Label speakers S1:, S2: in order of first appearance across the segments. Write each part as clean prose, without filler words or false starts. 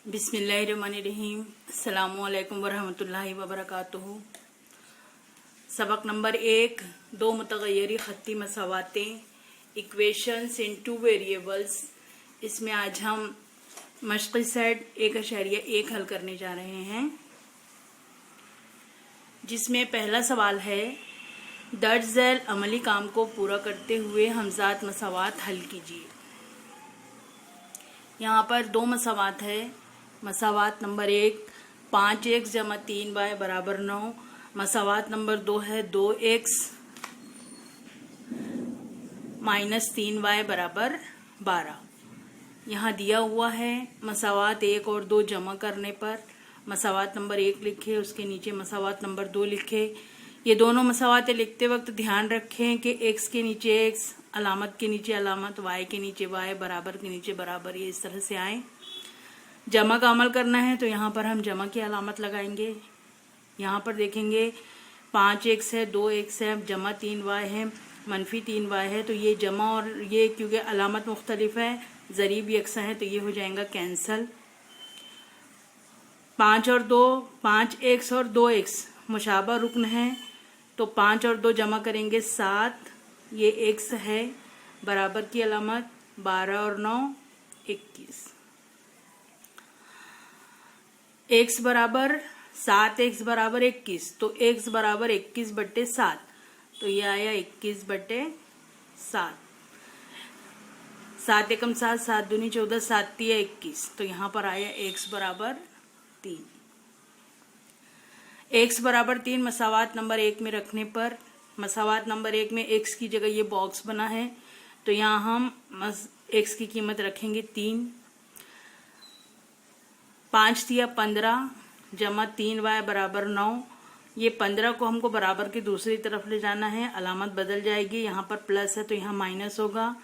S1: बिस्मिल्लाहिर्रहमानिर्रहीम। अस्सलामुअलैकुम वरहमतुल्लाहि वबरकातुहू। सबक नंबर 1, दो मुतगय्यरी खत्ती मसावातें, इक्वेशंस इन टू वेरिएबल्स। इसमें आज हम मश्क़ी सेट 1.1 हल करने जा रहे हैं, जिसमें पहला सवाल है, दर्ज झैल अमली काम को पूरा करते हुए हमजात मसावात हल कीजिए। यहाँ पर दो मसावात है। मसावात नंबर 1 5x जमा 3y बराबर 9। मसावात नंबर 2 है 2x माइनस 3y बराबर 12। यहाँ दिया हुआ है मसावात 1 और 2 जमा करने पर मसावात नंबर 1 लिखे, उसके नीचे मसावात नंबर 2 लिखे। ये दोनों मसावातें लिखते वक्त ध्यान रखें कि x के नीचे x, अलामत के नीचे अलामत, y के नीचे y, बराबर के नीचे बराबर, ये इस तरह से आए। जमा का अमल करना है तो यहाँ पर हम जमा की अलामत लगाएंगे। यहाँ पर देखेंगे 5x है, 2x है, जमा 3y है, मनफी 3y है, तो ये जमा और ये क्योंकि अलामत मुख्तलिफ है, ज़रीब यकसा है, तो ये हो जाएगा कैंसल। 5 और 2, 5x और 2x मुशाबा रुकन है, तो 5 और 2 जमा करेंगे 7, ये x है, बराबर की अलामत 12 और 9 21। x बराबर 7x बराबर 21, तो x बराबर 21/7, तो ये आया 21/7। 7 एकम 7, 7 दूनी 14, 7 तिया 21, तो यहाँ पर आया x बराबर 3। x बराबर 3 मसावात नंबर 1 में रखने पर, मसावात नंबर 1 में x की जगह ये बॉक्स बना है, तो यहाँ हम x की कीमत रखेंगे 3। 5 तिया 15 जमा 3y बराबर 9। ये 15 को हमको बराबर की दूसरी तरफ ले जाना है, अलामत बदल जाएगी, यहाँ पर प्लस है तो यहाँ माइनस होगा।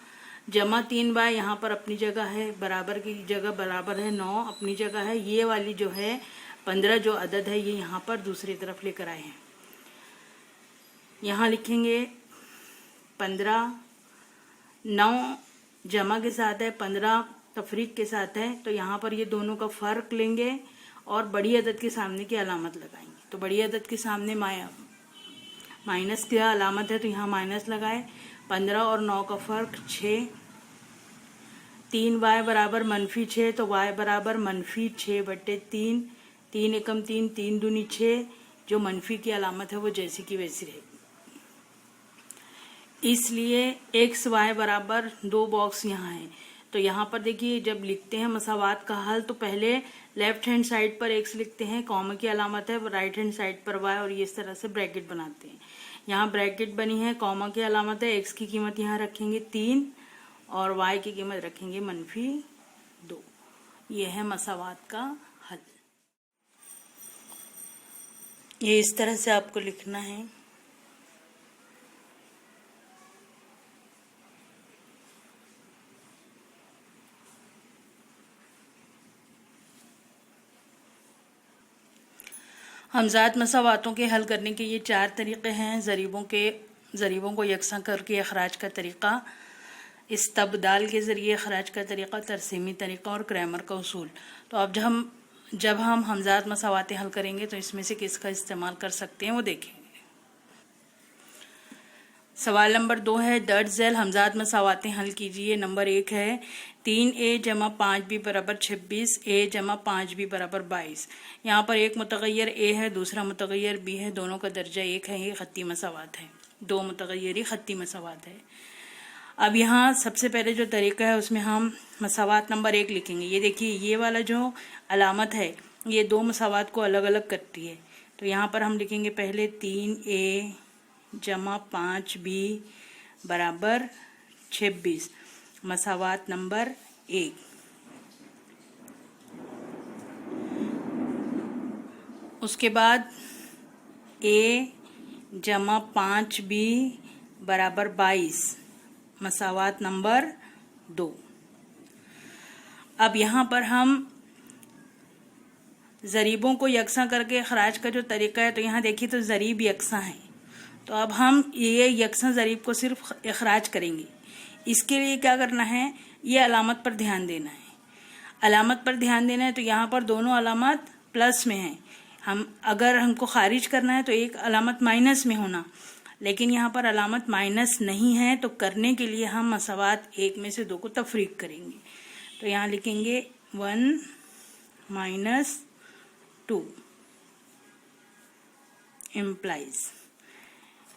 S1: जमा 3y यहाँ पर अपनी जगह है, बराबर की जगह बराबर है, 9 अपनी जगह है। ये वाली जो है 15 जो अदद है, ये यहाँ पर दूसरी तरफ लेकर आए हैं। यहाँ लिखेंगे 15, 9 जमा के साथ है, 15 तफरीक के साथ है, तो यहाँ पर ये दोनों का फ़र्क लेंगे और बड़ी अदद के सामने की अलामत लगाएंगे। तो बड़ी अदद के सामने माइनस की अलामत है, तो यहाँ माइनस लगाए। 15 और 9 का फ़र्क 6। 3y बराबर मनफी 6, तो y बराबर मनफी 6/3। 3 एकम 3, 3 दूनी 6, जो मनफी की अलामत है वो जैसी की वैसी रहेगी। इसलिए x y बराबर 2 बॉक्स यहाँ है, तो यहाँ पर देखिए जब लिखते हैं मसावात का हल तो पहले लेफ्ट हैंड साइड पर x लिखते हैं, कॉमा की अलामत है, राइट हैंड साइड पर y, और ये इस तरह से ब्रैकेट बनाते हैं। यहाँ ब्रैकेट बनी है, कॉमा की अलामत है, x की कीमत यहाँ रखेंगे 3 और y की कीमत रखेंगे मनफी 2। ये है मसावात का हल। ये इस तरह से आपको लिखना है। हमजात मसावातों के हल करने के ये 4 तरीक़े हैं। ज़रीबों को यकसा करके अखराज का तरीक़ा, इस्तबदाल के ज़रिए अखराज का तरीक़ा, तरसीमी तरीक़ा और क्रैमर का उसूल। तो अब जब हम हमजात मसावातें हल करेंगे तो इसमें से किसका इस्तेमाल कर सकते हैं वो देखेंगे। सवाल नंबर 2 है, दर्ज झैल हमजात मसावातें हल कीजिए। नंबर 1 है 3a जमा 5b बराबर 26, a जमा 5b बराबर 22। यहाँ पर एक मुतगय्यर a है, दूसरा मुतगय्यर b है, दोनों का दर्जा 1 है। ये खत्ती मसावात है, दो मुतगय्यरी खत्ती मसावात है। अब यहाँ सबसे पहले जो तरीका है उसमें हम मसावात नंबर 1 लिखेंगे। ये देखिए ये वाला जो अलामत है ये दो मसावात को अलग अलग करती है, तो यहाँ पर हम लिखेंगे पहले 3a जमा 5b बराबर 26 मसावात नंबर 1। उसके बाद a जमा 5b बराबर 22 मसावात नंबर 2। अब यहाँ पर हम ज़रीबों को यकसा करके खराज का जो तरीका है, तो यहाँ देखिए तो ज़रीब यकसा है, तो अब हम ये यकसा ज़रीब को सिर्फ इखराज करेंगे। इसके लिए क्या करना है, ये अलामत पर ध्यान देना है। अलामत पर ध्यान देना है तो यहाँ पर दोनों अलामत प्लस में है। अगर हमको खारिज करना है तो एक अलामत माइनस में होना, लेकिन यहाँ पर अलामत माइनस नहीं है, तो करने के लिए हम मसावात एक में से दो को तफरीक करेंगे। तो यहाँ लिखेंगे 1 - 2 इम्प्लाइज।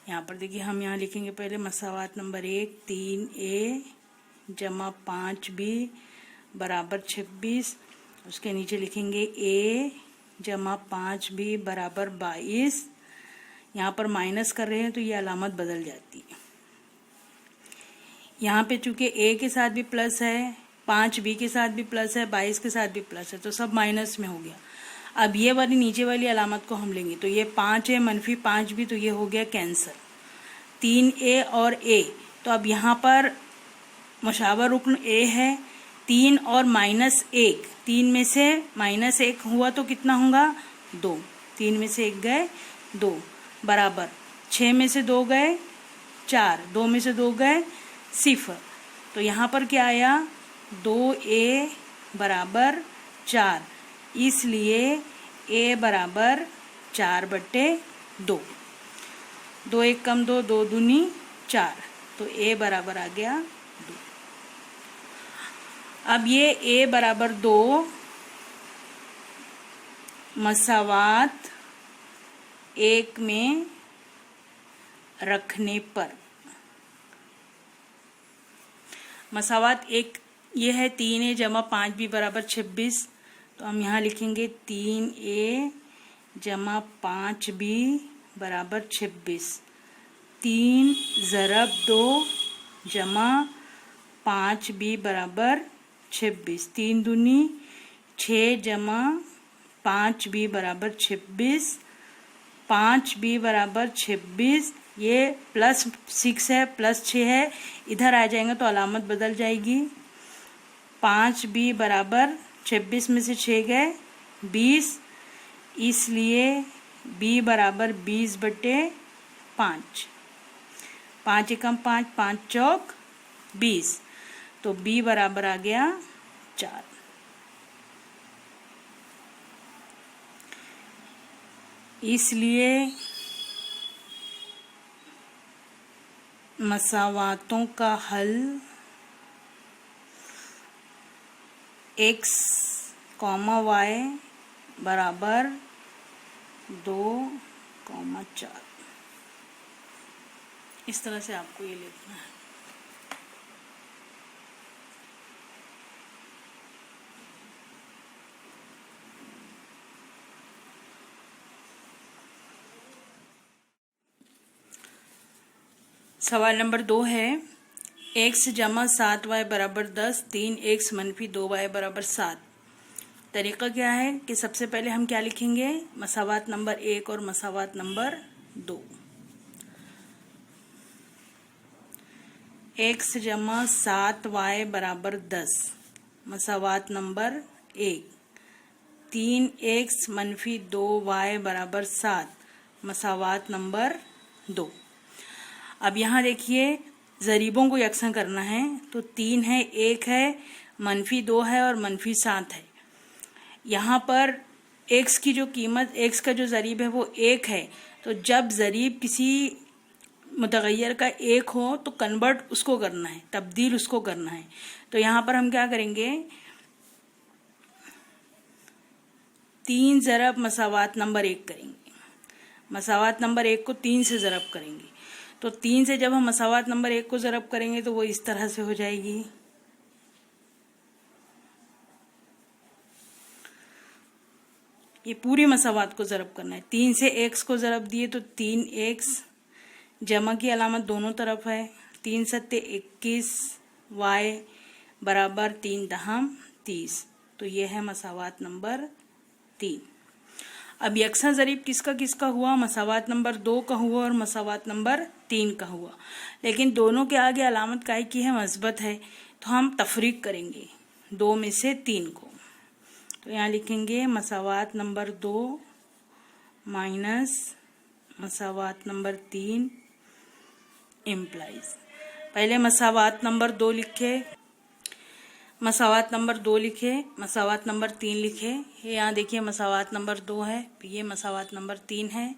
S1: यहाँ पर देखिए हम यहाँ लिखेंगे पहले मसावात नंबर 1 3a जमा 5b बराबर 26। उसके नीचे लिखेंगे a जमा 5b बराबर 22। यहाँ पर माइनस कर रहे हैं तो ये अलामत बदल जाती है। यहाँ पे चूंकि a के साथ भी प्लस है, 5b के साथ भी प्लस है, 22 के साथ भी प्लस है, तो सब माइनस में हो गया। अब ये वाली नीचे वाली अलामत को हम लेंगे तो ये 5 है -5 भी, तो ये हो गया कैंसर। 3a और a, तो अब यहाँ पर मुशावर रुक्न a है। 3 और -1, 3 में से -1 हुआ तो कितना होगा 2, 3 में से 1 गए 2 बराबर 6 में से 2 गए 4, 2 में से 2 गए 0। तो यहाँ पर क्या आया 2a बराबर 4, इसलिए a बराबर 4/2। 2 1 कम 2, 2 दूनी 4, तो a बराबर आ गया 2। अब ये a बराबर 2 मसावात 1 में रखने पर, मसावात 1 ये है 3a जमा 5b बराबर 26, तो हम यहाँ लिखेंगे 3a जमा 5b बराबर 26। 3 ज़रब 2 जमा 5b बराबर 26, 3 दूनी 6 जमा 5b बराबर 26, 5b बराबर 26। ये +6 है +6 है, इधर आ जाएंगे तो अलामत बदल जाएगी। 5b बराबर 26 में से 6 गए 20, इसलिए b बराबर 20/5। 5 एकम 5, 5 चौक 20, तो b बराबर आ गया 4। इसलिए मसावातों का हल x, y बराबर 2, 4, इस तरह से आपको ये लिखना है। सवाल नंबर 2 है x जमा 7y बराबर 10, 3x - 2y बराबर 7। तरीका क्या है कि सबसे पहले हम क्या लिखेंगे, मसावात नंबर 1 और मसावात नंबर 2। x जमा 7y बराबर 10 मसावात नंबर 1, 3x - 2y बराबर 7 मसावात नंबर 2। अब यहाँ देखिए ज़रीबों को यकसा करना है, तो 3 है 1 है -2 है और -7 है। यहाँ पर x की जो कीमत, x का जो ज़रीब है वो 1 है, तो जब ज़रीब किसी मुतगय्यर का 1 हो तो कन्वर्ट उसको करना है, तब्दील उसको करना है। तो यहाँ पर हम क्या करेंगे, 3 ज़रब मसावात नंबर 1 करेंगे। मसावात नंबर 1 को 3 से ज़रब करेंगे, तो 3 से जब हम मसावात नंबर 1 को ज़रब करेंगे तो वो इस तरह से हो जाएगी। ये पूरी मसावात को ज़रब करना है। 3 से x को ज़रब दिए तो 3x, जमा की अलामत दोनों तरफ है, 3 सत्ते 21, y बराबर 3 दहम 30, तो ये है मसावात नंबर 3। अब यकसा ज़रीब किसका किसका हुआ, मसावात नंबर 2 का हुआ और मसावात नंबर 3 का हुआ, लेकिन दोनों के आगे अलामत काय की है, मस्बत है, तो हम तफरीक करेंगे 2 में से 3 को। तो यहाँ लिखेंगे मसावात नंबर 2 माइनस मसावात नंबर 3 इम्प्लाइज। पहले मसावात नंबर 2 लिखे, मसावात नंबर 2 लिखे, मसावात नंबर 3 लिखे। यहाँ देखिए मसावात नंबर 2 है, ये मसावात नंबर 3 है।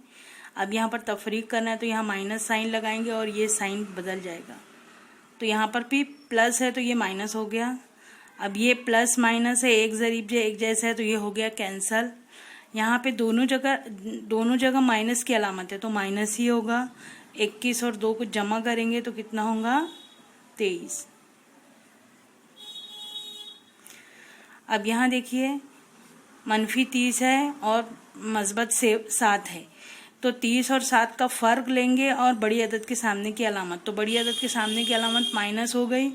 S1: अब यहाँ पर तफरीक करना है तो यहाँ माइनस साइन लगाएंगे और ये साइन बदल जाएगा। तो यहाँ पर भी प्लस है तो ये माइनस हो गया। अब ये प्लस माइनस है, एक ज़रीब एक जैसा है तो ये हो गया कैंसल। यहाँ पे दोनों जगह माइनस की अलामत है तो माइनस ही होगा। 21 और 2 को जमा करेंगे तो कितना होगा 23। अब यहाँ देखिए मनफी 30 है और मस्बत से 7 है तो 30 और 7 का फ़र्क लेंगे और बड़ी अदद के सामने की अलामत। तो बड़ी अदद के सामने की अलामत माइनस हो गई।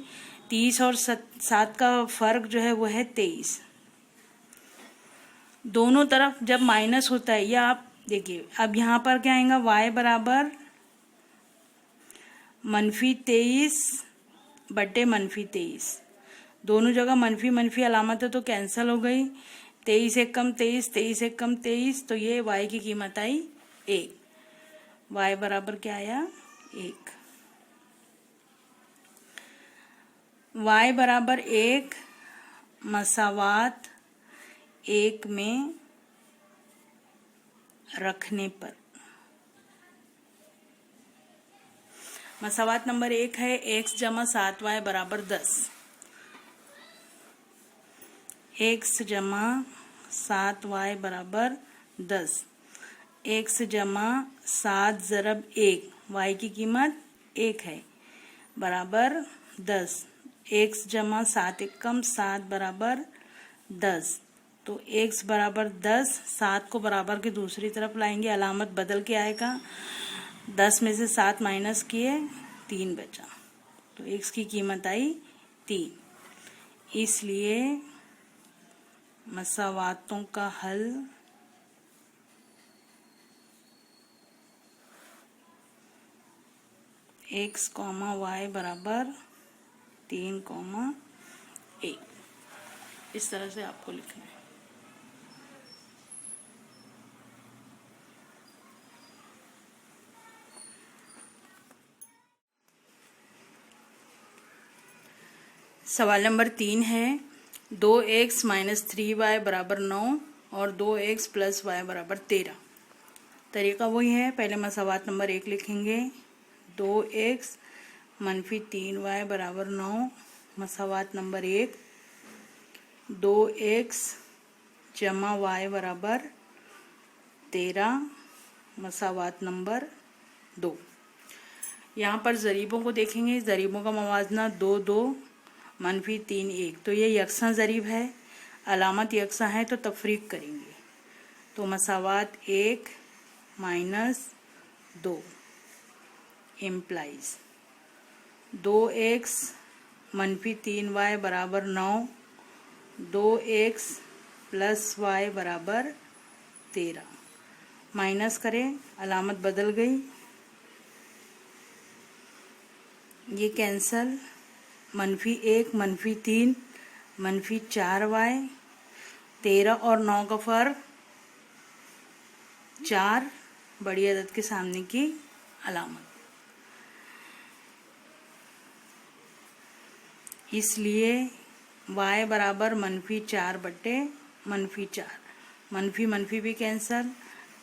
S1: 30 और 7 का फ़र्क जो है वो है 23। दोनों तरफ जब माइनस होता है या आप देखिए अब यहाँ पर क्या आएगा y बराबर मनफी 23 बटे मनफी 23। दोनों जगह मनफी मनफी अलामत है तो कैंसिल हो गई। 23 एक कम 23, 23 एक कम 23, तो ये y की कीमत आई 1। y बराबर क्या आया 1। y बराबर 1 मसावात 1 में रखने पर। मसावात नंबर 1 है x जमा 7y बराबर 10। x जमा 7y बराबर 10। x जमा 7 ज़रब 1, y की कीमत 1 है, बराबर 10। x जमा 7 एक कम 7 बराबर 10। तो x बराबर 10, 7 को बराबर के दूसरी तरफ लाएंगे, अलामत बदल के आएगा। 10 में से 7 माइनस किए 3 बचा, तो x की कीमत आई 3। इसलिए मसावातों का हल x, y बराबर 3, 1 इस तरह से आपको लिखना है। सवाल नंबर 3 है 2x माइनस 3y बराबर 9 और 2x प्लस y बराबर 13। तरीका वही है, पहले मसावात नंबर 1 लिखेंगे। 2x मनफी 3y बराबर 9 मसावात नंबर 1। 2x जमा y बराबर 13 मसावात नंबर 2। यहाँ पर ज़रीबों को देखेंगे, ज़रीबों का मवाजना 2 2 मनफी 3 1, तो ये यकसा ज़रीब है, अलामत यकसा है तो तफरीक करेंगे। तो मसावात 1 माइनस 2 इम्प्लाइज 2x मनफी 3y बराबर 9, 2x प्लस y बराबर 13। माइनस करें, अलामत बदल गई, ये कैंसल। मनफी 1 मनफी 3 मनफी 4y, 13 और 9 का फ़र्क 4, बड़ी अदद के सामने की अलामत। इसलिए y बराबर मनफी 4 बटे मनफी 4, मनफी मनफी भी कैंसल,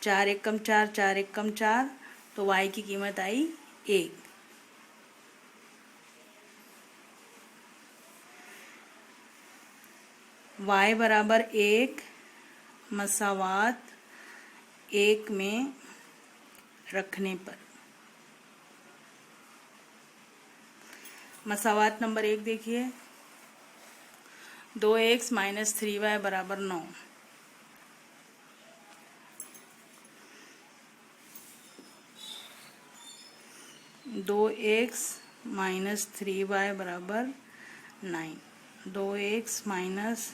S1: 4 एक कम 4, 4 एक कम 4, तो y की कीमत आई 1। y बराबर 1 मसावात 1 में रखने पर। मसावात नंबर 1 देखिए 2x माइनस 3y बराबर 9। 2x माइनस 3y बराबर 9। 2x माइनस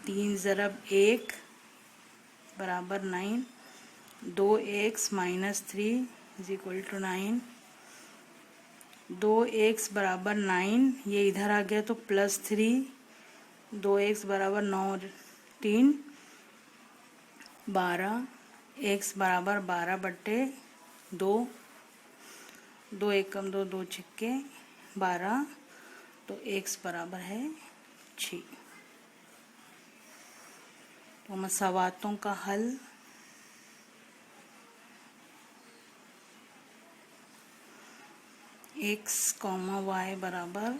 S1: 3 ज़रब 1 बराबर 9। 2x minus 3 is equal to 9। 2x बराबर 9, ये इधर आ गया तो प्लस 3। 2x बराबर 9 3 12, x बराबर 12 बट्टे 2, 2 एकम 2 2 छिक्के 12, तो x बराबर है 6। तो मसावातों का हल x, y बराबर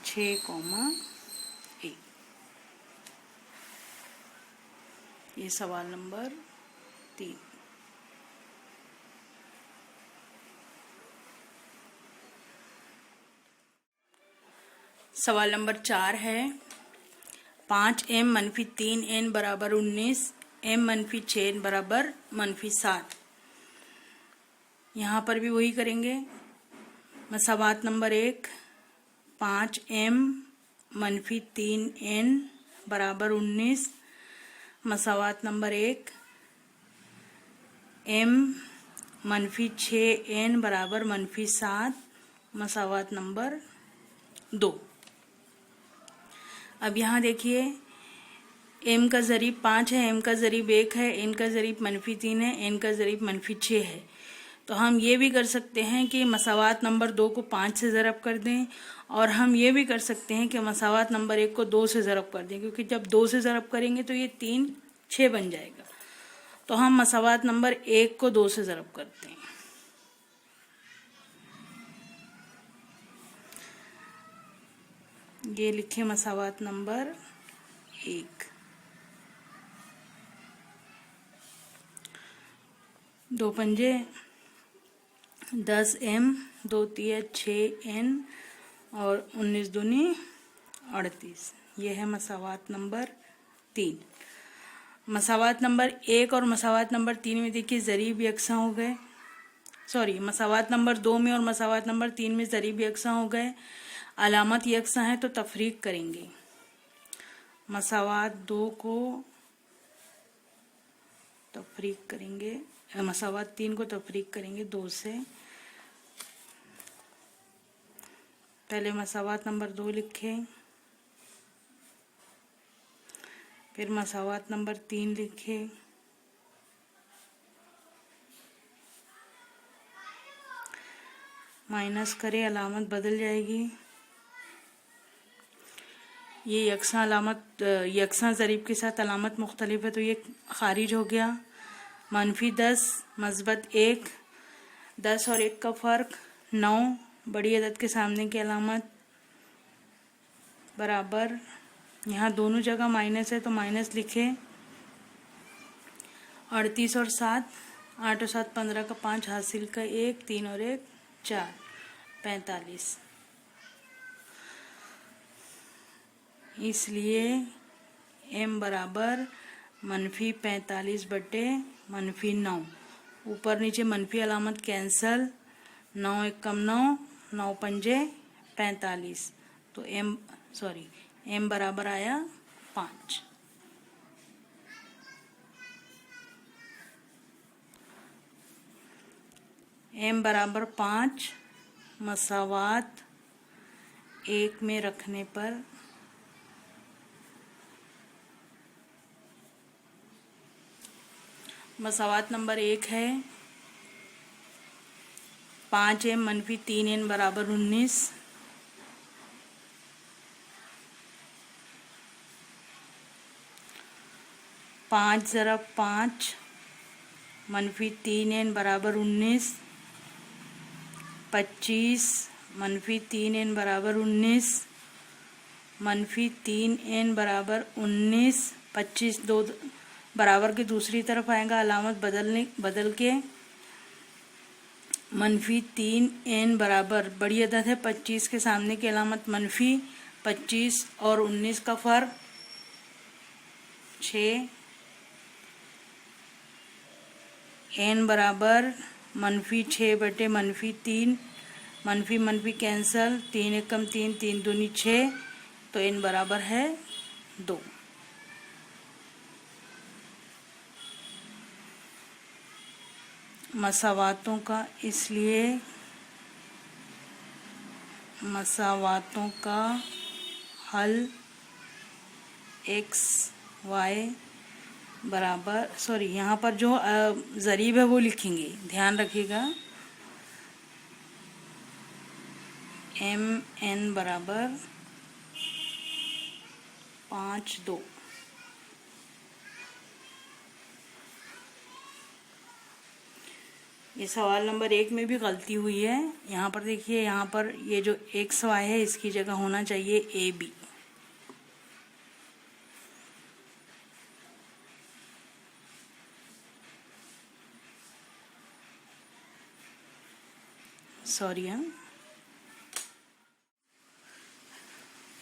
S1: 6, 1। ये सवाल नंबर 3। सवाल नंबर 4 है 5m - 3n बराबर 19, m-6n बराबर -7। यहाँ पर भी वही करेंगे। मसावात नंबर 1 5m - 3n बराबर 19। मसावात नंबर 1 m - 6n बराबर -7। मसावात नंबर 2। अब यहाँ देखिए m का ज़रीब 5 है, m का ज़रीब 1 है, n का ज़रीब -3 है, n का ज़रीब -6 है। तो हम ये भी कर सकते हैं कि मसावात नंबर 2 को 5 से ज़रब कर दें, और हम ये भी कर सकते हैं कि मसावात नंबर 1 को 2 से ज़रब कर दें, क्योंकि जब 2 से ज़रब करेंगे तो ये 3 6 बन जाएगा। तो हम मसावात नंबर 1 को 2 से ज़रब करते हैं। ये लिखे मसावात नंबर 1। 2 पंजे 10m, 2 तिया 6n और 19 दूनी 38। यह है मसावात नंबर 3। मसावात नंबर 1 और मसावात नंबर 3 में देखिए ज़रीब यकसां हो गए। सॉरी, मसावात नंबर 2 में और मसावात नंबर 3 में ज़रीब यकसां हो गए। अलामत यकसां है तो तफरीक करेंगे। मसावात 2 को तफरीक करेंगे, मसावात 3 को तफरीक करेंगे 2 से। पहले मसावात नंबर 2 लिखे, फिर मसावात नंबर 3 लिखे, माइनस करें, अलामत बदल जाएगी। ये यकसां अलामत यकसां ज़रीब के साथ अलामत मुख्तलिफ है तो ये खारिज हो गया। -10 मस्बत 1, 10 और 1 का फ़र्क 9, बड़ी अदद के सामने की अलामत बराबर, यहाँ दोनों जगह माइनस है तो माइनस लिखे। 38 और 7, 8 और 7 15 का 5 हासिल का 1, 3 और 1 4, 45। इसलिए m बराबर -45 बटे -9। ऊपर नीचे मनफी अलामत कैंसल, 9 1 कम 9, 9 पंजे 45। तो m बराबर आया 5। m बराबर 5 मसावात 1 में रखने पर मसावात नंबर 1 है 5m - 3n बराबर 19। पाँच ज़रब 5 - 3n बराबर 19। 25 - 3n बराबर 19। -3n बराबर 19। 25 दो बराबर के दूसरी तरफ आएगा, अलामत बदल के -3n बराबर बड़ी अदद है 25 के सामने की अलामत मनफी, 25 और 19 का फ़र्क 6। n बराबर -6 बटे -3, मनफी मनफी कैंसल, 3 1 कम 3, 3 दूनी 6, तो n बराबर है 2। मसावातों का, इसलिए मसावातों का हल x y बराबर, सॉरी यहाँ पर जो ज़रीब है वो लिखेंगे, ध्यान रखिएगा। m n बराबर 5 2। ये सवाल नंबर 1 में भी गलती हुई है। यहाँ पर देखिए, यहाँ पर ये जो XY है इसकी जगह होना चाहिए AB। सॉरी।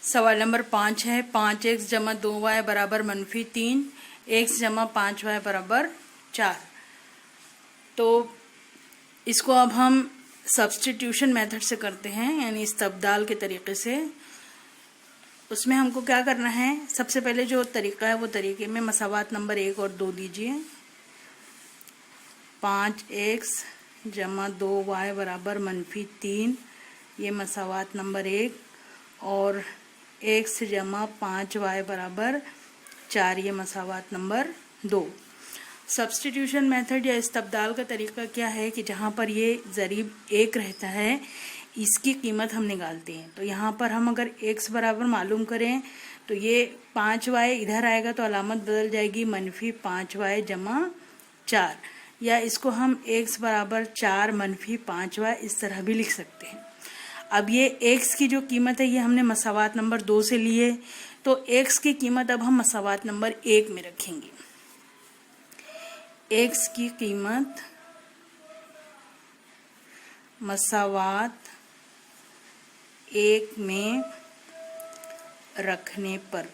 S1: सवाल नंबर 5 है 5x जमा 2y बराबर -3, x जमा 5y बराबर 4। तो इसको अब हम सब्स्टिट्यूशन मेथड से करते हैं, यानी इस्तबदाल के तरीके से। उसमें हमको क्या करना है, सबसे पहले जो तरीका है वो तरीके में मसावात नंबर 1 और 2 दीजिए। 5x जमा 2y बराबर -3, ये मसावात नंबर 1, और x जमा 5y बराबर 4, ये मसावात नंबर 2। सब्स्टिट्यूशन मेथड या इस्तबदाल का तरीका क्या है कि जहाँ पर ये ज़रीब 1 रहता है इसकी कीमत हम निकालते हैं। तो यहाँ पर हम अगर x बराबर मालूम करें तो ये 5y इधर आएगा तो अलामत बदल जाएगी -5y जमा 4, या इसको हम x बराबर 4 -5y इस तरह भी लिख सकते हैं। अब ये x की जो कीमत है ये हमने मसावात नंबर 2 से ली है, तो x की कीमत अब हम मसावात नंबर 1 में रखेंगे। x की कीमत मसावात 1 में रखने पर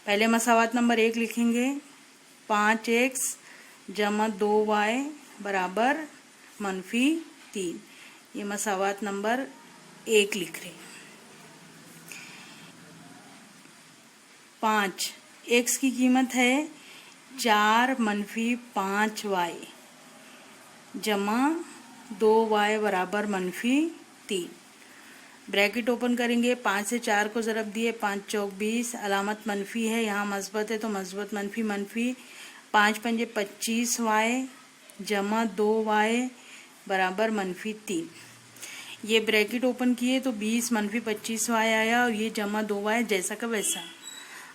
S1: पहले मसावात नंबर 1 लिखेंगे। 5x जमा 2y बराबर -3, ये मसावात नंबर 1 लिख रहे हैं। 5 x की कीमत है 4 -5y जमा 2y बराबर -3। ब्रैकेट ओपन करेंगे, 5 से 4 को ज़रब दिए, 5 चौक 20, अलामत मनफी है, यहाँ मस्बत है तो मस्बत मनफी। 5 पंजे 25y जमा 2y बराबर -3। ये ब्रैकेट ओपन किए तो 20 -25y आया और ये जमा 2y जैसा का वैसा।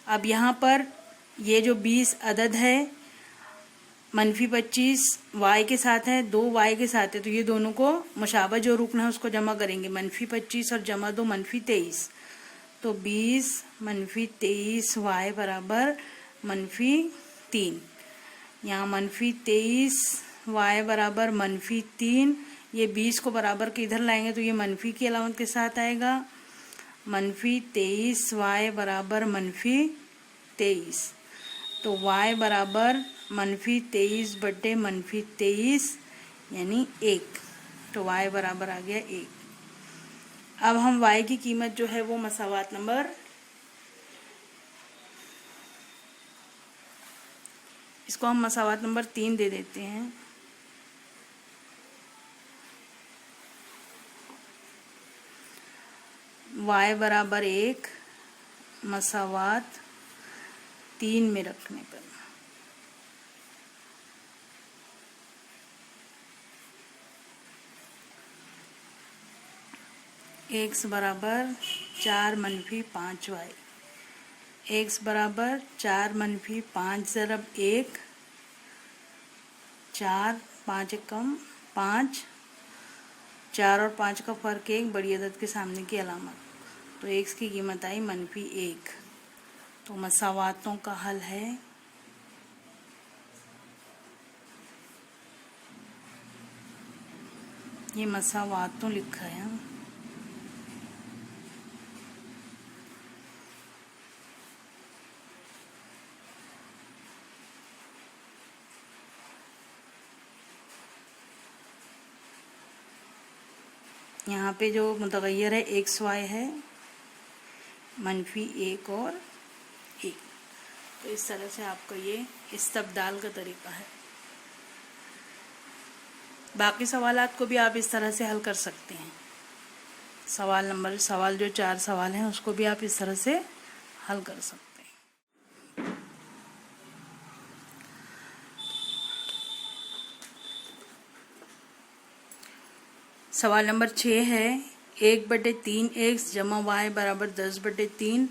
S1: अब यहाँ पर ये जो 20 अदद है -25 y के साथ है, 2y के साथ है, तो ये दोनों को मुशाबा जो रुकना है उसको जमा करेंगे। -25 और जमा 2 -23, तो 20 -23y बराबर -3। यहाँ -23y बराबर -3, ये 20 को बराबर के इधर लाएंगे तो ये मनफी की अलामत के साथ आएगा। -23y बराबर -23, तो y बराबर -23 बटे -23 यानी 1, तो y बराबर आ गया 1। अब हम y की कीमत जो है वो मसावात नंबर इसको हम मसावात नंबर 3 दे देते हैं। y बराबर 1 मसावात 3 में रखने पर x बराबर 4 -5y, x बराबर 4 -5 ज़रब 1, 4 5 कम 5, 4 और 5 का फ़र्क 1, बड़ी अदद के सामने की अलामत, तो x की कीमत आई -1। तो मसावातों का हल है ये मसावातों लिखा है। यहाँ पे जो मुतग़य्यर है XY है -1 और 1। तो इस तरह से आपका ये इस्तबदाल का तरीका है। बाकी सवालात को भी आप इस तरह से हल कर सकते हैं। सवाल जो 4 सवाल हैं उसको भी आप इस तरह से हल कर सकते हैं। सवाल नंबर 6 है 1/3x जमा y बराबर 10/3,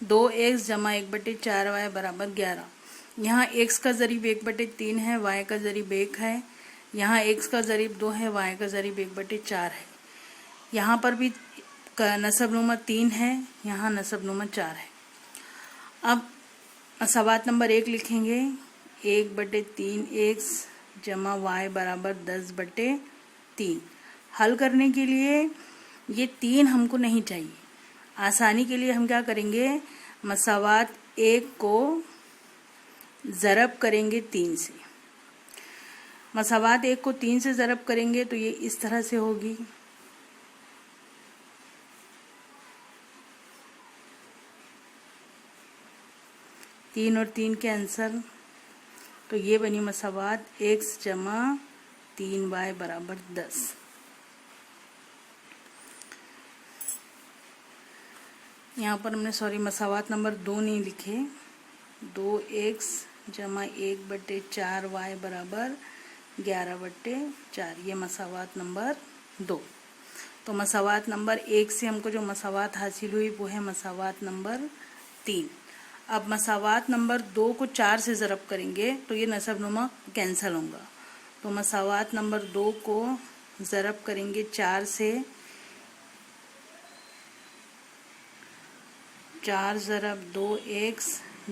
S1: 2x जमा 1/4y बराबर 11। यहाँ x का ज़रीब 1/3 है, y का ज़रीब 1 है। यहाँ x का ज़रीब 2 है, y का ज़रीब 1/4 है। यहाँ पर भी नसबनुमा 3 है, यहाँ नसबनुमा 4 है। अब मसावात नंबर 1 लिखेंगे, 1/3x जमा y बराबर 10/3। हल करने के लिए ये 3 हमको नहीं चाहिए। आसानी के लिए हम क्या करेंगे, मसावात 1 को ज़रब करेंगे 3 से। मसावात 1 को 3 से ज़रब करेंगे तो ये इस तरह से होगी। तीन और 3 के आंसर, तो ये बनी मसावात x जमा 3y बराबर 10। यहाँ पर हमने मसावात नंबर 2 नहीं लिखे। 2x जमा 1/4y बराबर 11/4, ये मसावात नंबर 2। तो मसावात नंबर 1 से हमको जो मसावात हासिल हुई वो है मसावात नंबर 3। अब मसावात नंबर 2 को 4 से ज़रब करेंगे तो ये नसबनुमा कैंसिल होगा। तो मसावात नंबर 2 को ज़रब करेंगे 4 से, 4 ज़रब 2x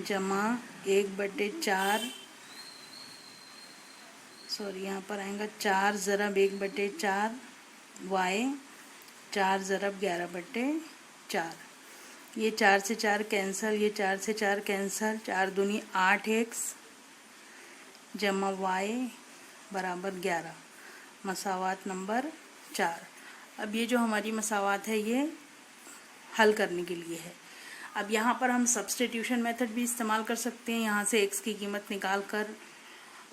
S1: जमा 1/4, यहाँ पर आएगा 4 ज़रब 1/4 y, 4 ज़रब 11/4। ये 4 से 4 कैंसल, ये 4 से 4 कैंसल, 4 दूनी 8x जमा y बराबर 11, मसावात नंबर 4। अब ये जो हमारी मसावात है ये हल करने के लिए है। अब यहाँ पर हम सब्स्टिट्यूशन मेथड भी इस्तेमाल कर सकते हैं, यहाँ से x की कीमत निकाल कर,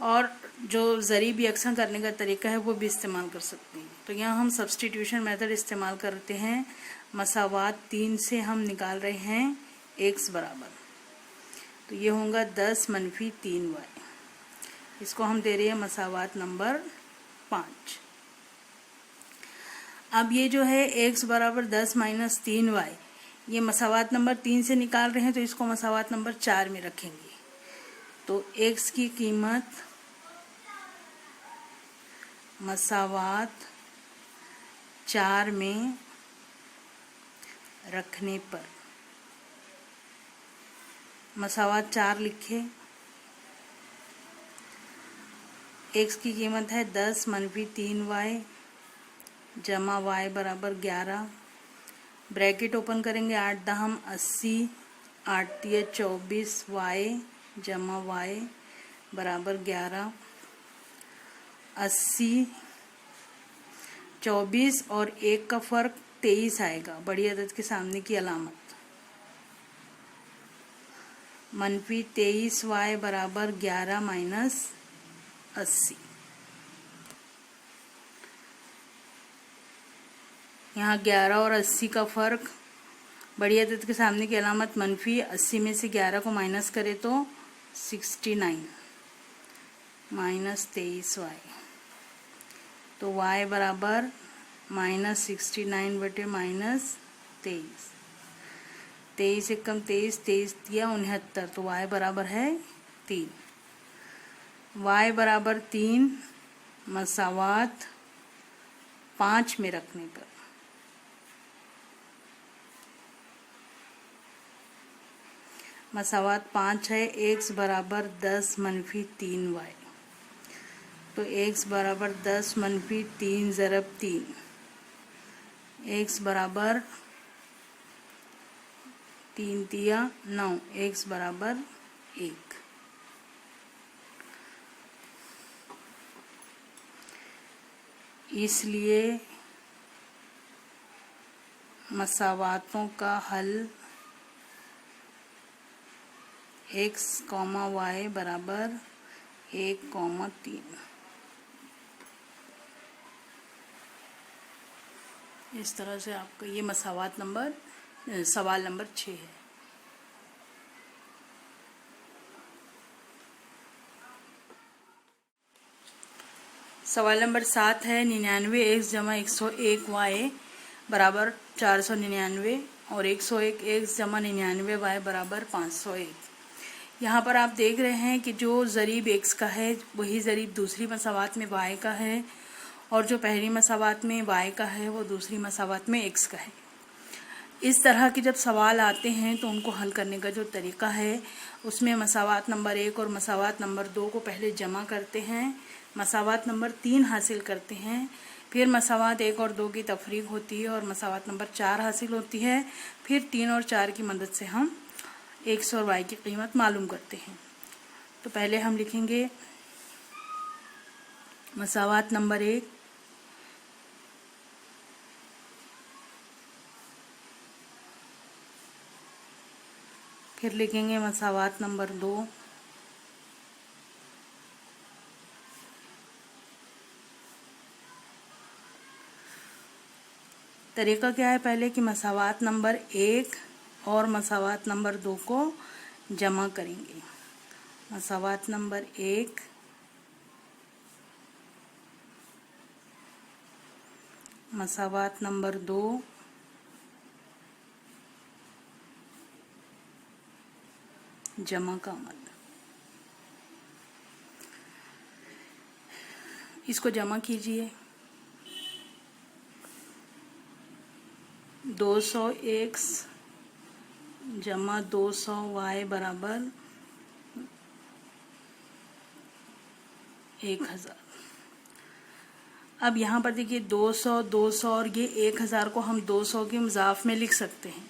S1: और जो ज़रीब यकसा करने का तरीका है वो भी इस्तेमाल कर सकते हैं। तो यहाँ हम सब्स्टिट्यूशन मेथड इस्तेमाल करते हैं। मसावात 3 से हम निकाल रहे हैं x बराबर, तो ये होगा 10 - 3y। इसको हम दे रहे हैं मसावात नंबर 5। अब ये जो है x बराबर 10 - 3y, ये मसावात नंबर 3 से निकाल रहे हैं, तो इसको मसावात नंबर 4 में रखेंगे। तो x की कीमत मसावात 4 में रखने पर, मसावात 4 लिखे। x की कीमत है 10 - 3y जमा y बराबर 11। ब्रैकेट ओपन करेंगे, 8 दहम 80, 8 तिया 24 y जमा y बराबर 11। 80, 24 और 1 का फ़र्क 23 आएगा, बड़ी अदद के सामने की अलामत। -23y बराबर 11 - 80। यहाँ 11 और 80 का फ़र्क, बड़ी अदद के सामने की अलामत मनफी। 80 में से 11 को माइनस करें तो 69 -23y, तो y बराबर -69 बटे -23। 23 एकम 23, 23 तिया 69, तो y बराबर है 3। y बराबर 3 मसावात 5 में रखने पर, मसावात 5 है। x बराबर 10 - 3y, तो x बराबर 10 - 3 ज़रब 3, x बराबर 3 तिया 9, x बराबर 1। इसलिए मसावातों का हल x, y बराबर 1, 3। इस तरह से आपका ये मसावात नंबर सवाल नंबर 6 है। सवाल नंबर 7 है 99x जमा 101y बराबर 499 और 101 x जमा 99 y बराबर 501। यहाँ पर आप देख रहे हैं कि जो ज़रीब x का है वही ज़रीब दूसरी मसावात में y का है, और जो पहली मसावात में y का है वो दूसरी मसावात में x का है। इस तरह के जब सवाल आते हैं तो उनको हल करने का जो तरीका है उसमें मसावात नंबर 1 और मसावात नंबर 2 को पहले जमा करते हैं, मसावात नंबर 3 हासिल करते हैं, फिर मसावात 1 और 2 की तफरीक होती है और मसावात नंबर 4 हासिल होती है। फिर 3 और 4 की मदद से हम x और y की कीमत मालूम करते हैं। तो पहले हम लिखेंगे मसावात नंबर 1, फिर लिखेंगे मसावात नंबर 2, तरीका क्या है पहले कि मसावात नंबर 1 और मसावात नंबर 2 को जमा करेंगे। मसावात नंबर 1 मसावात नंबर 2 जमा का अमल। इसको जमा कीजिए। 200x जमा 200y बराबर 1000। अब यहाँ पर देखिए 200, 200 और ये 1000 को हम 200 के मुज़ाफ में लिख सकते हैं।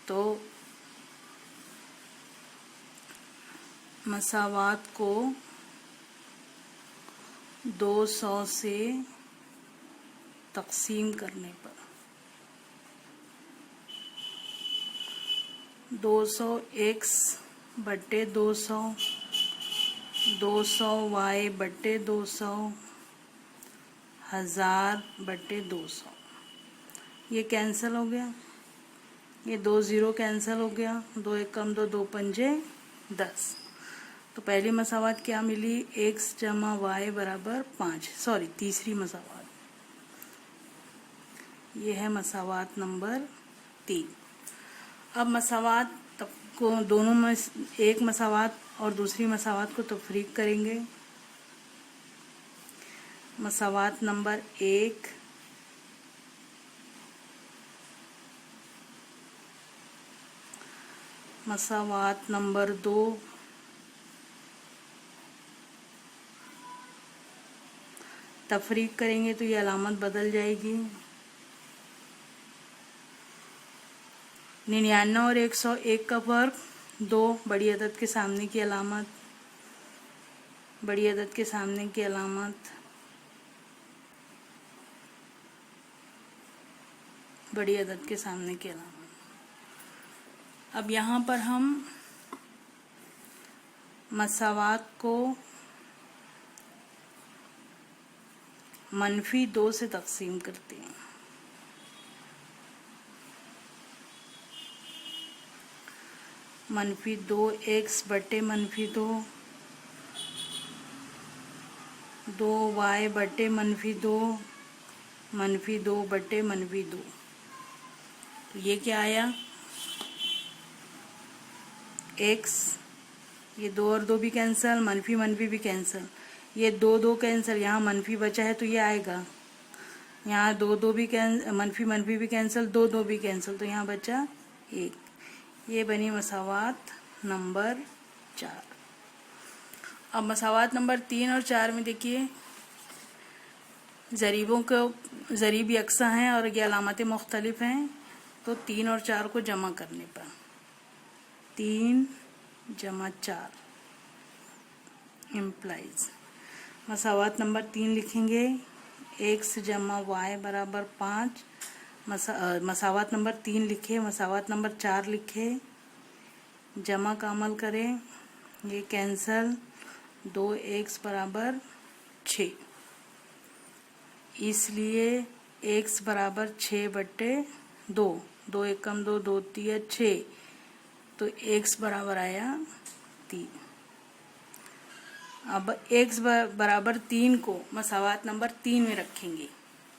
S1: तो मसावात को 200 से तक़सीम करने पर 200x बटे 200, 200y बटे 200, 1000 बटे 200, ये कैंसिल हो गया, ये 2 0 कैंसिल हो गया, 2 1 कम 2, 2 पंजे 10। तो पहली मसावात क्या मिली, x जमा y बराबर 5, सॉरी तीसरी मसावात, ये है मसावात नंबर 3। अब मसावात को दोनों में एक मसावात और दूसरी मसावात को तफरीक करेंगे। मसावात नंबर 1 मसावात नंबर 2 तफरीक करेंगे तो ये अलामत बदल जाएगी। 99 और 101 का फर्क, 2 बड़ी अदद के सामने की अलामत, बड़ी अदद के सामने की अलामत, बड़ी अदद के सामने की अलामत। अब यहाँ पर हम मसावात को -2 से तक़सीम करते हैं। -2x बटे -2, 2y बटे -2, -2 बटे -2। तो ये क्या आया, x, ये 2 और 2 भी कैंसिल, मनफी मनफी भी कैंसिल, ये 2 2 कैंसिल, यहाँ मनफी बचा है तो ये आएगा, यहाँ 2 2 भी कैंसिल, मनफी मनफी भी कैंसिल, 2 2 भी कैंसिल, तो यहाँ बचा 1। ये बनी मसावात नंबर 4। अब मसावात नंबर 3 और 4 में देखिए ज़रीबों को ज़रीब यकसा हैं और ये अलामतें मुख्तलिफ हैं। तो 3 और 4 को जमा करने पर 3 जमा 4 इम्प्लाइज मसावात नंबर 3 लिखेंगे, x जमा y बराबर 5। मसावात नंबर 3 लिखे, मसावात नंबर 4 लिखे, जमा का अमल करें, ये कैंसल, 2x बराबर 6, इसलिए x बराबर 6 बटे 2, 2 1 कम 2, 2 3 6, तो x बराबर आया 3। अब x बराबर 3 को मसावात नंबर 3 में रखेंगे।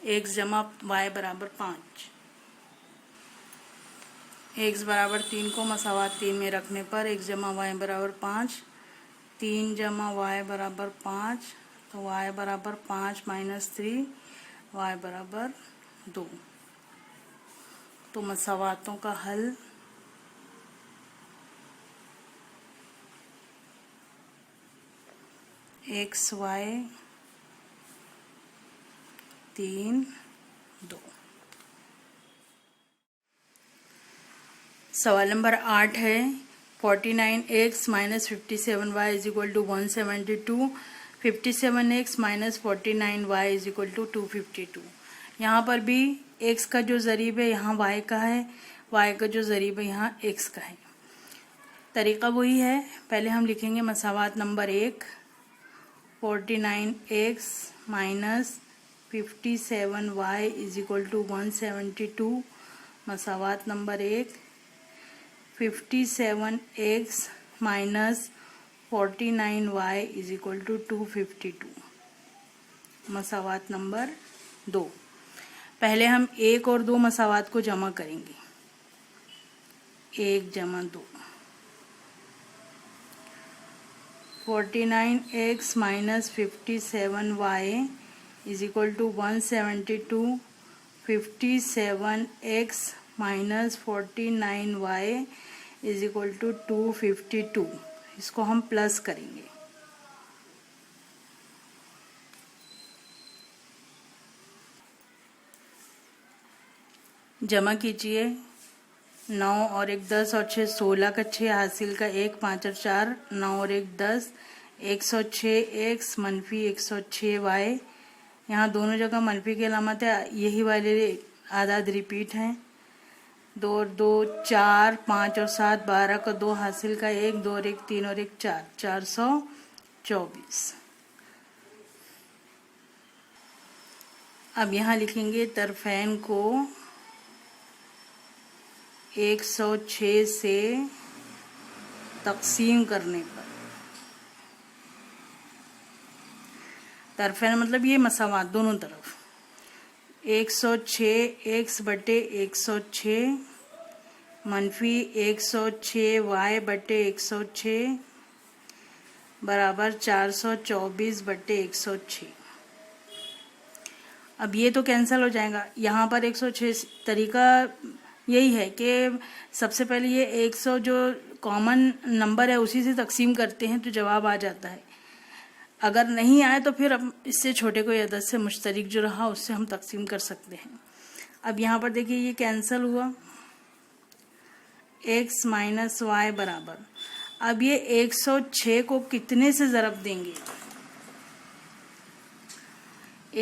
S1: x जमा y बराबर 5। x बराबर 3 को मसावात 3 में रखने पर x जमा y बराबर 5, 3 जमा y बराबर 5, तो y बराबर 5 माइनस 3, y बराबर 2। तो मसावातों का हल x y 3 2। सवाल नंबर 8 है 49x minus 57y is equal to 172, 57x minus 49y is equal to 252। यहाँ पर भी x का जो ज़रीब है यहाँ y का है, y का जो ज़रीब है यहाँ x का है। तरीका वही है, पहले हम लिखेंगे मसावात number 1, 49x minus 57y is equal to 172। मसावात number 1, 57x minus 49y is equal to 252। मसावात नंबर 2, पहले हम 1 और 2 मसावात को जमा करेंगे। 1 जमा 2, 49x minus 57y is equal to 172, 57x minus 49y is equal to 252। इसको हम प्लस करेंगे। जमा कीजिए, 9 और 1 10 और 6 16 का 6 हासिल का 1 5 और 4 9 और 1 10 106x मनफी 106y। यहाँ दोनों जगह मनफी की अलामत है, यही वाले आदाद रिपीट हैं। 2 और 2 4 5 और 7 12 का 2 हासिल का 1 2 और 1 3 और 1 4 424। अब यहाँ लिखेंगे तरफैन को 106 से तकसीम करने पर, तरफैन मतलब ये मसावात दोनों तरफ, 106x बटे 106 मनफी 106y बटे 106 बराबर 424 बटे 106। अब ये तो कैंसिल हो जाएगा। यहाँ पर 106 तरीका यही है कि सबसे पहले ये 100 जो कॉमन नंबर है उसी से तकसीम करते हैं तो जवाब आ जाता है। अगर नहीं आए तो फिर अब इससे छोटे कोई अदद से मुश्तरिक जो रहा उससे हम तकसीम कर सकते हैं। अब यहाँ पर देखिए ये कैंसिल हुआ, x माइनस वाई बराबर, अब ये 106 को कितने से ज़रब देंगे,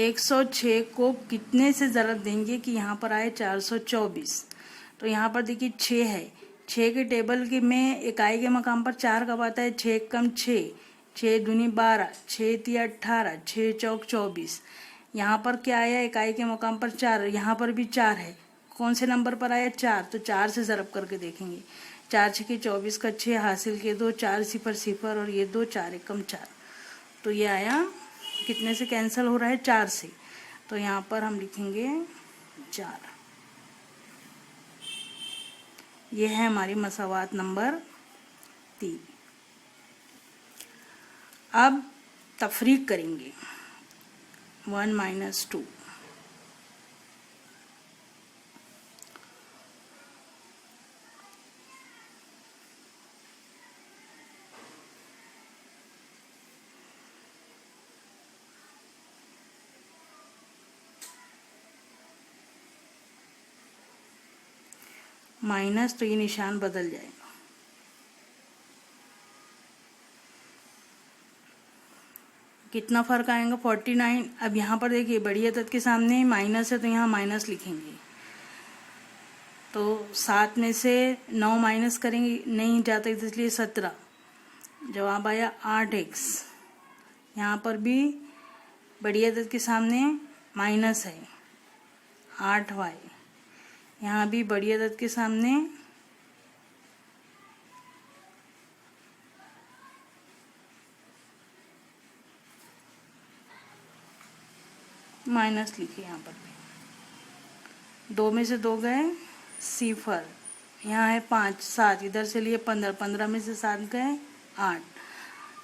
S1: 106 को कितने से ज़रब देंगे कि यहाँ पर आए 424। तो यहाँ पर देखिए 6 है, 6 के टेबल के में इकाई के मकाम पर 4 कब आता है, 6 कम 6, 6 दूनी 12, 6 तिया 18, 6 चौक 24। यहाँ पर क्या आया, इकाई के मकाम पर 4, यहाँ पर भी 4 है, कौन से नंबर पर आया 4, तो 4 से ज़रब करके देखेंगे। 4 6 के 24 का 6 हासिल के 2, 4 0 0 और ये 2, 4 एकम 4, तो ये आया कितने से कैंसिल हो रहा है, 4 से। तो यहाँ पर हम लिखेंगे 4। ये है हमारी मसावात नंबर 3। अब तफरीक करेंगे, 1 माइनस 2, माइनस तो ये निशान बदल जाएगा। कितना फ़र्क आएगा, 49। अब यहाँ पर देखिए बड़ी अदद के सामने माइनस है तो यहाँ माइनस लिखेंगे, तो 7 में से 9 माइनस करेंगे, नहीं जाते इसलिए 17, जवाब आया 8x। यहाँ पर भी बड़ी अदद के सामने माइनस है, 8y। यहाँ भी बड़ी अदद के सामने माइनस लिखे यहाँ पर भी। 2 में से 2 गए, सिफर। यहाँ है 5, 7, इधर से लिए 15, 15 में से 7 गए 8।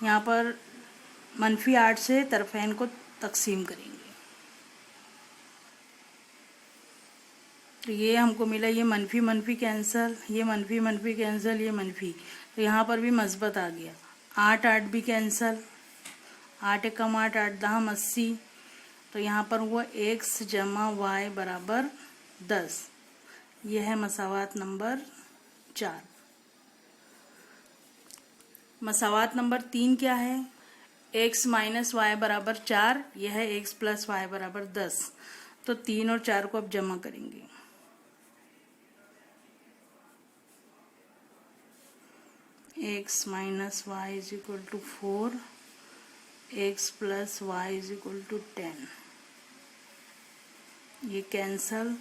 S1: यहाँ पर -8 से तरफेन को तकसीम करेंगे। तो ये हमको मिला, ये मनफी मनफी कैंसल, ये मनफी मनफी कैंसल, ये मनफी, तो यहाँ पर भी मस्बत आ गया। 8 8 भी कैंसल, 8 एकम 8, 8 दाम 80, तो यहाँ पर हुआ x जमा y बराबर 10। यह है मसावात नंबर 4। मसावात नंबर 3 क्या है? x माइनस वाई बराबर 4, यह है x प्लस वाई बराबर 10। तो 3 और 4 को अब जमा करेंगे। x minus y is equal to 4, x plus y is equal to 10। ये कैंसल,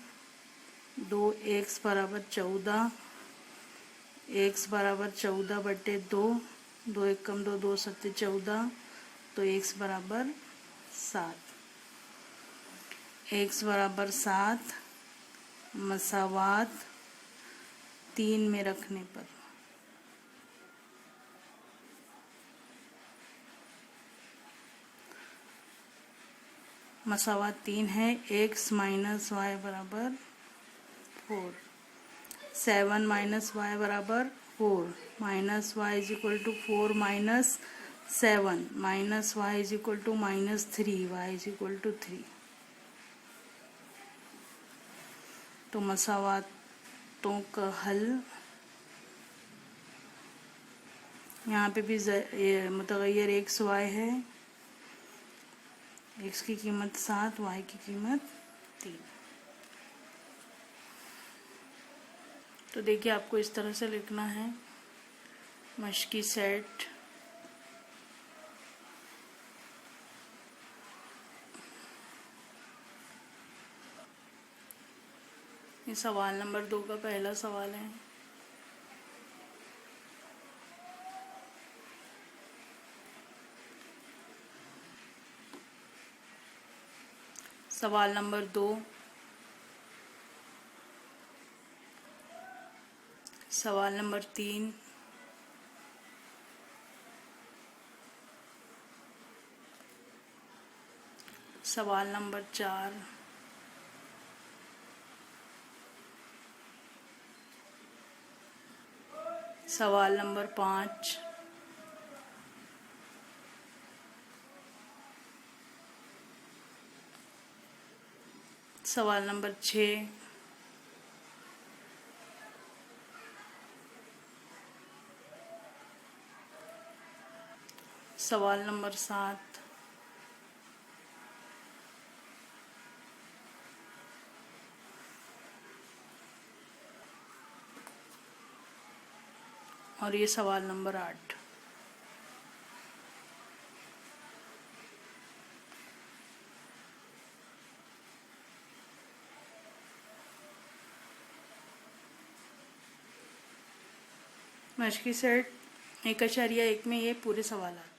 S1: 2x बराबर 14, x बराबर 14/2, 2 एकम 2, 2 सत्ते 14, तो x बराबर 7। x बराबर 7 मसावात 3 में रखने पर मसावात 3 है। x माइनस वाई बराबर 4, 7 माइनस वाई बराबर 4, minus y is equal to 4 minus 7, minus y is equal to -3, y is equal to 3। तो मसावातों का हल, यहाँ पे भी मुतगय्यर x y है। x की कीमत 7, y की कीमत 3। तो देखिए आपको इस तरह से लिखना है मश्की सेट। ये सवाल नंबर 2 का पहला सवाल है। सवाल नंबर 2, सवाल नंबर 3, सवाल नंबर 4, सवाल नंबर 5, सवाल नंबर 6, सवाल नंबर 7, और ये सवाल नंबर 8। मश्की सेट 1.1 में ये पूरे सवाल आते हैं।